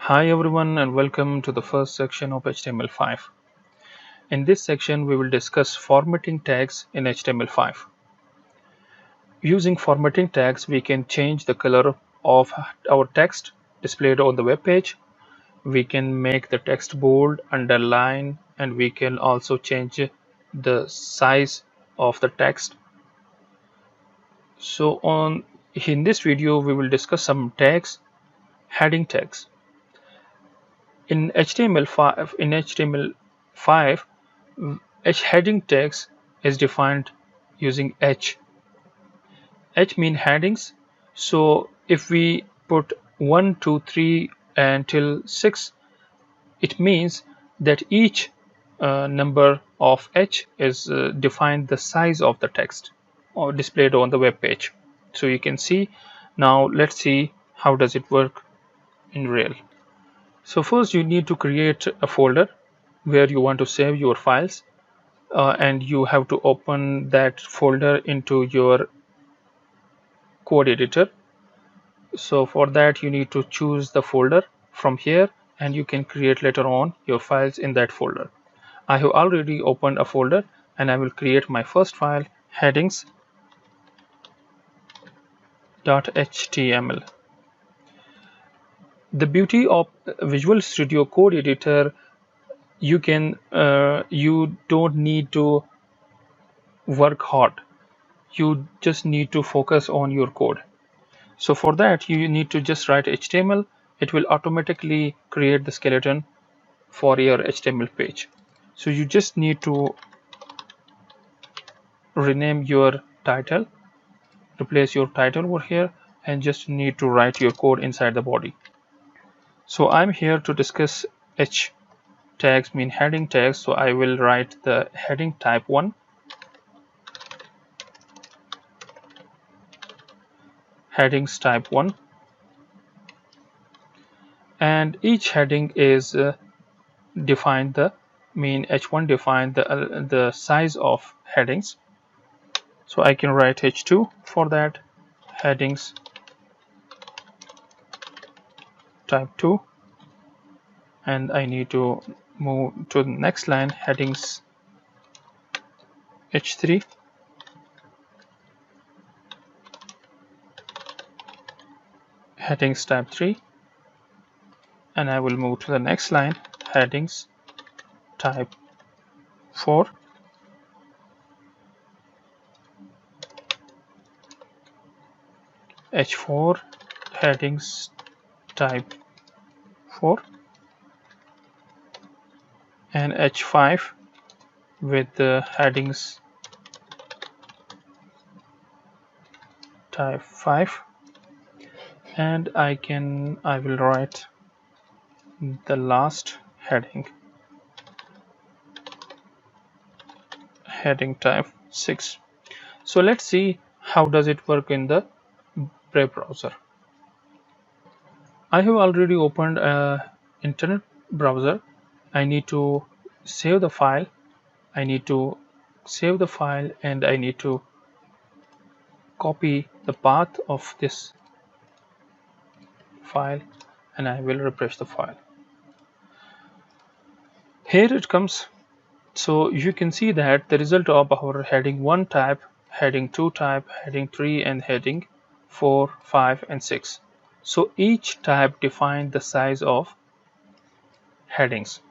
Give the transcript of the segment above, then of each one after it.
Hi everyone and welcome to the first section of HTML5. In this section we will discuss formatting tags in HTML5. Using formatting tags we can change the color of our text displayed on the web page. We can make the text bold, underline, and we can also change the size of the text. So in this video we will discuss some tags, heading tags. In HTML5, heading tags is defined using H. H mean headings. So if we put 1, 2, 3 until 6, it means that each number of H is defined the size of the text or displayed on the web page. So you can see. Now let's see how does it work in real. So first you need to create a folder where you want to save your files, and you have to open that folder into your code editor. So for that you need to choose the folder from here, and you can create later on your files in that folder. I have already opened a folder and I will create my first file, headings.html. The beauty of Visual Studio Code Editor, you don't need to work hard. You just need to focus on your code. So for that you need to just write HTML. It will automatically create the skeleton for your HTML page. So you just need to rename your title, replace your title over here, and just need to write your code inside the body. So I'm here to discuss H tags, mean heading tags. So I will write the heading type 1, headings type 1, and each heading is define the mean H1 define the size of headings. So I can write H2 for that, headings type 2, and I need to move to the next line, headings H3, headings type 3, and I will move to the next line, headings type 4, H4, headings type 4, and H5 with the headings type 5, and I will write the last heading, heading type 6. So let's see how does it work in the Brave browser. I have already opened an internet browser. I need to save the file. And I need to copy the path of this file, and I will refresh the file. Here it comes. So you can see that the result of our heading 1 type, heading 2 type, heading 3, and heading 4, 5, and 6. So each type defined the size of headings.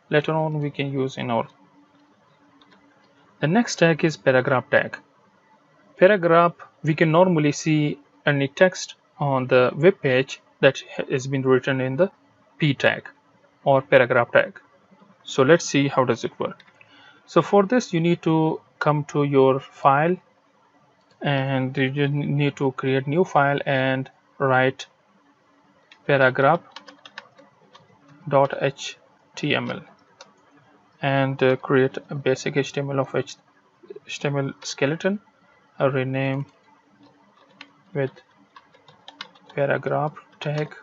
Later on we can use in our. The next tag is paragraph tag. Paragraph, we can normally see any text on the web page that has been written in the p tag or paragraph tag. So let's see how does it work. So for this you need to come to your file, and you need to create new file and write paragraph.html and create a basic HTML skeleton, rename with paragraph tag,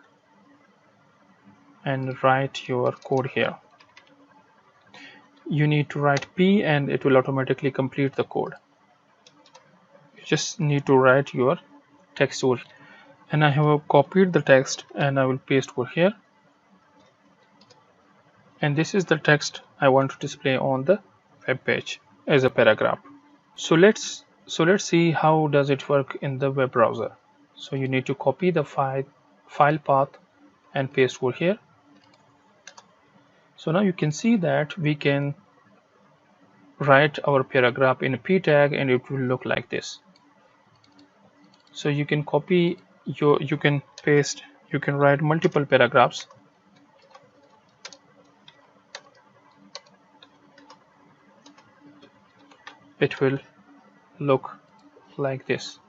and write your code here. You need to write P and it will automatically complete the code. You just need to write your text over. and I have copied the text and I will paste over here, and this is the text I want to display on the web page as a paragraph. So let's see how does it work in the web browser. So you need to copy the file path and paste over here. So now you can see that we can write our paragraph in a p tag and it will look like this. So you can copy you can paste, you can write multiple paragraphs. It will look like this.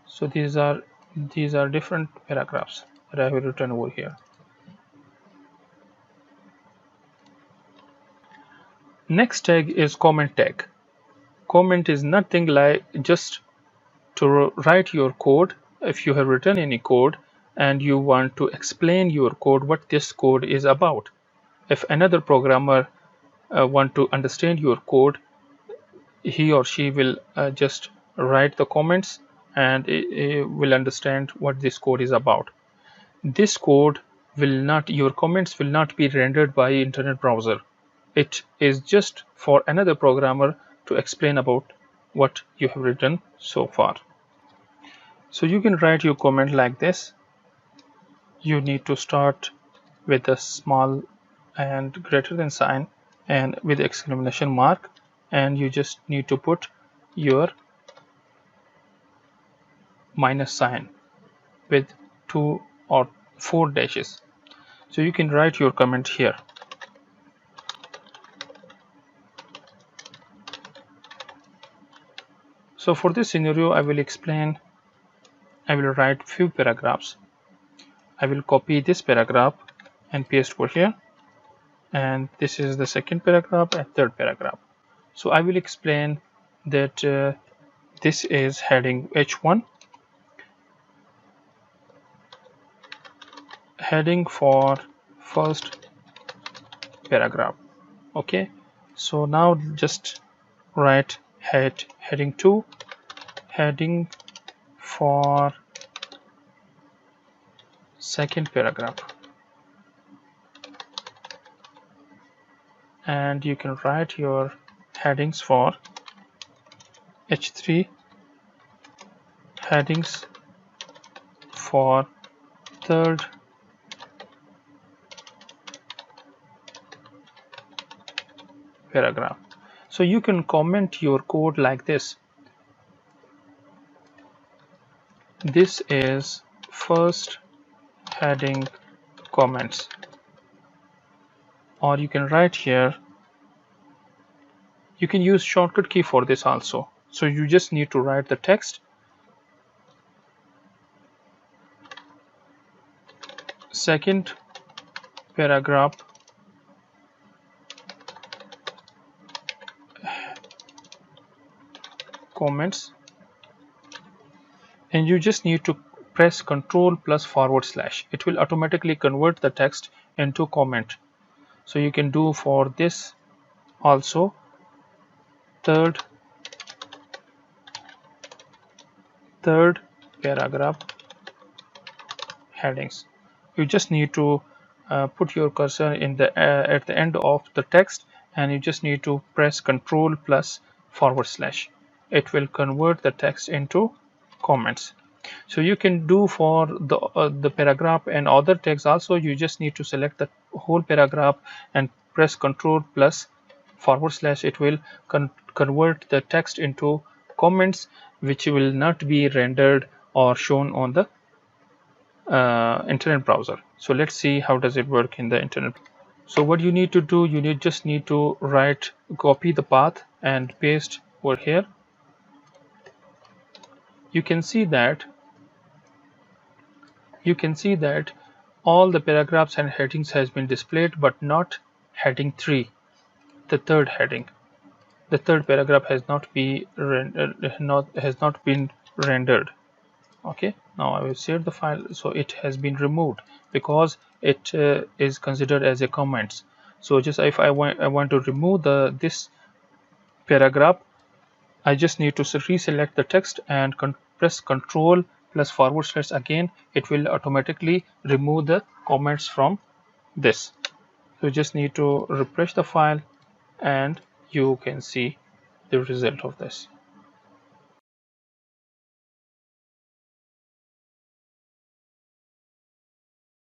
So these are different paragraphs that I have written over here. Next tag is comment tag. Comment is nothing like just to write your code. If you have written any code and you want to explain your code, what this code is about. If another programmer want to understand your code, he or she will just write the comments and it will understand what this code is about. This code will not, your comments will not be rendered by internet browser. It is just for another programmer to explain about what you have written so far. So you can write your comment like this. You need to start with a small and greater than sign and with exclamation mark, and you just need to put your minus sign with 2 or 4 dashes. So you can write your comment here. So for this scenario, I will write few paragraphs. I will copy this paragraph and paste over here, and this is the second paragraph and third paragraph. So I will explain that this is heading H1, heading for first paragraph. Okay, so now just write heading 2, heading for second paragraph, and you can write your headings for H3, headings for third paragraph. So you can comment your code like this. This is first heading comments, or you can write here. You can use shortcut key for this also. So you just need to write the text, second paragraph comments, and you just need to press Ctrl plus /. It will automatically convert the text into comment. So you can do for this also. Third paragraph headings. You just need to put your cursor in the at the end of the text, and you just need to press Ctrl plus /. It will convert the text into comments. So you can do for the paragraph and other text also. You just need to select the whole paragraph and press Ctrl plus /. It will convert the text into comments, which will not be rendered or shown on the internet browser. So let's see how does it work in the internet. So what you need to do, you just need to copy the path and paste over here. You can see that all the paragraphs and headings has been displayed, but not heading 3, the third heading. The third paragraph has not been rendered. Okay, now I will save the file. So it has been removed because it is considered as a comments. So just if I want to remove this paragraph, I just need to reselect the text and press Ctrl plus forward slash again, it will automatically remove the comments from this. So you just need to refresh the file and you can see the result of this.